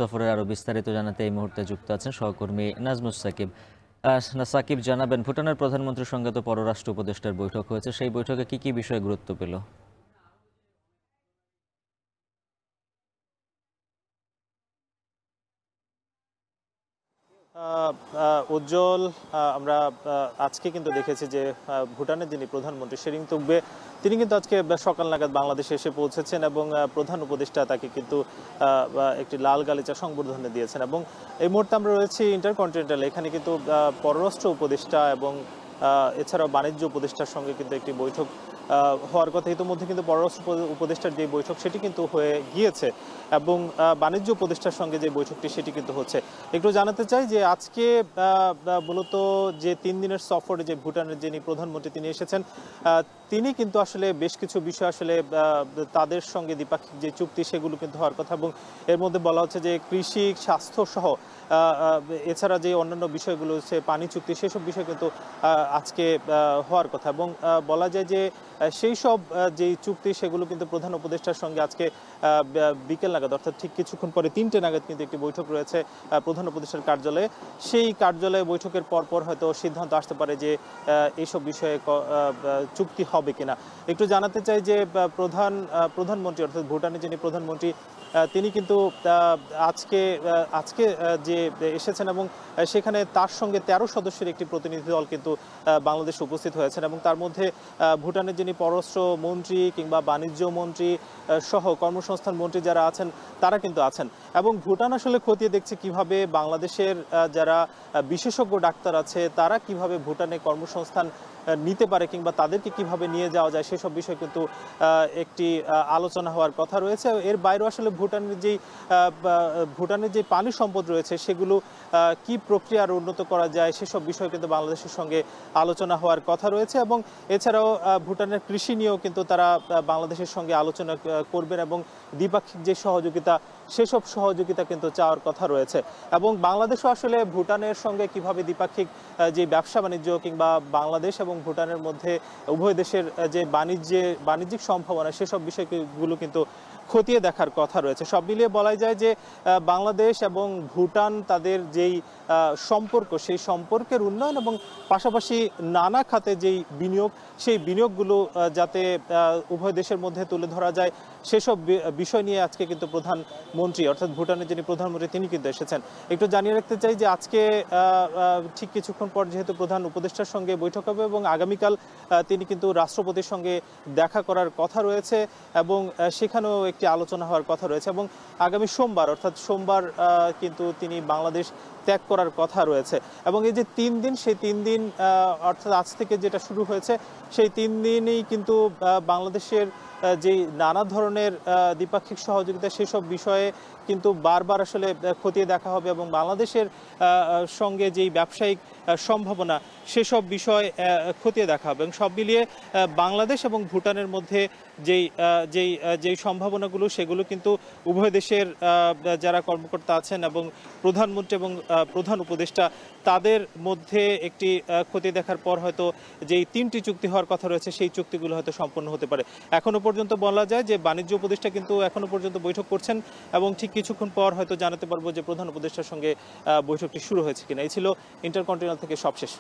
সফরের আরো বিস্তারিত জানাতে এই মুহূর্তে যুক্ত আছেন সহকর্মী নাজমুস সাকিব। সাকিব জানাবেন, ভুটানের প্রধানমন্ত্রীর সঙ্গে তো পররাষ্ট্র উপদেষ্টার বৈঠক হয়েছে, সেই বৈঠকে কি কি বিষয়ে গুরুত্ব পেল? উজ্জ্বল, আমরা আজকে কিন্তু দেখেছি যে ভুটানের যিনি প্রধানমন্ত্রী শেরিং তোবগে তিনি কিন্তু আজকে সকাল নাগাদ বাংলাদেশে এসে পৌঁছেছেন এবং প্রধান উপদেষ্টা তাকে কিন্তু একটি লাল গালিচা সংবর্ধনা দিয়েছেন। এবং এই মুহূর্তে আমরা রয়েছি ইন্টারকন্টিনেন্টাল, এখানে কিন্তু পররাষ্ট্র উপদেষ্টা এবং এছাড়াও বাণিজ্য উপদেষ্টার সঙ্গে কিন্তু একটি বৈঠক হওয়ার কথা। ইতিমধ্যে কিন্তু পররাষ্ট্র উপদেষ্টার যে বৈঠক সেটি কিন্তু হয়ে গিয়েছে এবং বাণিজ্য উপদেষ্টার সঙ্গে যে বৈঠকটি সেটি কিন্তু হচ্ছে। একটু জানাতে চাই যে আজকে মূলত যে 3 দিনের সফরে যে ভুটানের যিনি প্রধানমন্ত্রী তিনি এসেছেন, তিনি কিন্তু আসলে বেশ কিছু বিষয় আসলে তাদের সঙ্গে দ্বিপাক্ষিক যে চুক্তি সেগুলো কিন্তু হওয়ার কথা এবং এর মধ্যে বলা হচ্ছে যে কৃষি, স্বাস্থ্য সহ এছাড়া যে অন্যান্য বিষয়গুলো হচ্ছে পানি চুক্তি, সেসব বিষয় কিন্তু আজকে হওয়ার কথা। এবং বলা যায় যে সেই সব যেই চুক্তি সেগুলো কিন্তু প্রধান উপদেষ্টার সঙ্গে আজকে বিকেল নাগাদ অর্থাৎ ঠিক কিছুক্ষণ পরে 3টে নাগাদ কিন্তু একটি বৈঠক রয়েছে প্রধান উপদেষ্টার কার্যালয়ে। সেই কার্যালয়ে বৈঠকের পরপর হয়তো সিদ্ধান্ত আসতে পারে যে এইসব বিষয়ে চুক্তি হবে কিনা। একটু জানাতে চাই যে প্রধানমন্ত্রী অর্থাৎ ভুটানের যিনি প্রধানমন্ত্রী তিনি কিন্তু আজকে যে এসেছেন এবং সেখানে তার সঙ্গে 13 সদস্যের একটি প্রতিনিধি দল কিন্তু বাংলাদেশে উপস্থিত হয়েছেন এবং তার মধ্যে ভুটানের যিনি পররাষ্ট্র মন্ত্রী কিংবা বাণিজ্য মন্ত্রী সহ কর্মসংস্থান মন্ত্রী যারা আছেন তারা কিন্তু আছেন। এবং ভুটান আসলে খতিয়ে দেখছে কিভাবে বাংলাদেশের যারা বিশেষজ্ঞ ডাক্তার আছে তারা কিভাবে ভুটানে কর্মসংস্থান নিতে পারে কিংবা তাদেরকে কিভাবে নিয়ে যাওয়া যায় সেসব বিষয় কিন্তু একটি আলোচনা হওয়ার কথা রয়েছে। এর বাইরেও আসলে ভুটানের যে পানি সম্পদ রয়েছে সেগুলো কি প্রক্রিয়া আরো উন্নত করা যায় সেসব বিষয় কিন্তু বাংলাদেশের সঙ্গে আলোচনা হওয়ার কথা রয়েছে। এবং এছাড়াও ভুটানের কৃষি নিয়েও কিন্তু তারা বাংলাদেশের সঙ্গে আলোচনা করবেন এবং দ্বিপাক্ষিক যে সহযোগিতা সেসব সহযোগিতা কিন্তু চাওয়ার কথা রয়েছে। এবং বাংলাদেশও আসলে ভুটানের সঙ্গে কিভাবে দ্বিপাক্ষিক যে ব্যবসা বাণিজ্য কিংবা বাংলাদেশ এবং ভুটানের মধ্যে উভয় দেশের যে বাণিজ্যিক সম্ভাবনা সেসব বিষয়গুলো কিন্তু খতিয়ে দেখার কথা রয়েছে। সব মিলিয়ে বলা যায় যে বাংলাদেশ এবং ভুটান তাদের যেই সম্পর্ক সেই সম্পর্কের উন্নয়ন এবং পাশাপাশি নানা খাতে যেই বিনিয়োগ সেই বিনিয়োগগুলো যাতে উভয় দেশের মধ্যে তুলে ধরা যায় সেসব বিষয় নিয়ে আজকে কিন্তু প্রধানমন্ত্রী অর্থাৎ ভুটানের যিনি প্রধানমন্ত্রী তিনি কিন্তু এসেছেন। একটু জানিয়ে রাখতে চাই যে আজকে ঠিক কিছুক্ষণ পর যেহেতু প্রধান উপদেষ্টার সঙ্গে বৈঠক হবে এবং আগামীকাল তিনি কিন্তু রাষ্ট্রপতির সঙ্গে দেখা করার কথা রয়েছে এবং সেখানেও একটি আলোচনা হওয়ার কথা রয়েছে এবং আগামী সোমবার অর্থাৎ সোমবার কিন্তু তিনি বাংলাদেশ ত্যাগ করার কথা রয়েছে। এবং এই যে 3 দিন সেই 3 দিন অর্থাৎ আজ থেকে যেটা শুরু হয়েছে সেই 3 দিনই কিন্তু বাংলাদেশের যে নানা ধরনের দ্বিপাক্ষিক সহযোগিতা সেসব বিষয়ে কিন্তু বারবার আসলে খতিয়ে দেখা হবে এবং বাংলাদেশের সঙ্গে যেই ব্যবসায়িক সম্ভাবনা সেসব বিষয় খতিয়ে দেখা হবে। এবং সব মিলিয়ে বাংলাদেশ এবং ভুটানের মধ্যে যেই সম্ভাবনাগুলো সেগুলো কিন্তু উভয় দেশের যারা কর্মকর্তা আছেন এবং প্রধানমন্ত্রী এবং প্রধান উপদেষ্টা তাদের মধ্যে একটি খতিয়ে দেখার পর হয়তো যেই 3টি চুক্তি হওয়ার কথা রয়েছে সেই চুক্তিগুলো হয়তো সম্পন্ন হতে পারে। এখনো পর্যন্ত বলা যায় যে বাণিজ্য উপদেষ্টা কিন্তু এখনো পর্যন্ত বৈঠক করছেন এবং ঠিক কিছুক্ষণ পর হয়তো জানাতে পারবো যে প্রধান উপদেষ্টার সঙ্গে বৈঠকটি শুরু হয়েছে কিনা। এই ছিল ইন্টারকন্টিনেন্টাল থেকে সবশেষ।